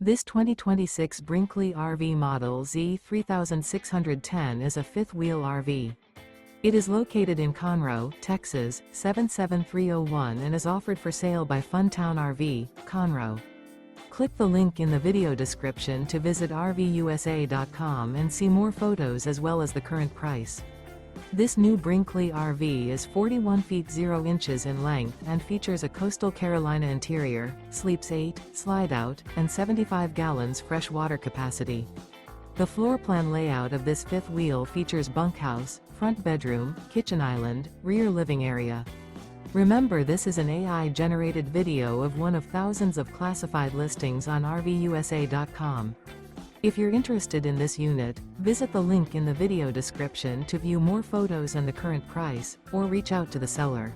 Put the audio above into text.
This 2026 Brinkley RV Model Z 3610 is a fifth-wheel RV. It is located in Conroe, Texas, 77301 and is offered for sale by Funtown RV, Conroe. Click the link in the video description to visit RVUSA.com and see more photos as well as the current price. This new Brinkley RV is 41 feet 0 inches in length and features a coastal Carolina interior, sleeps 8, slide-out, and 75 gallons fresh water capacity. The floor plan layout of this fifth wheel features bunkhouse, front bedroom, kitchen island, rear living area. Remember, this is an AI-generated video of one of thousands of classified listings on RVUSA.com. If you're interested in this unit, visit the link in the video description to view more photos and the current price, or reach out to the seller.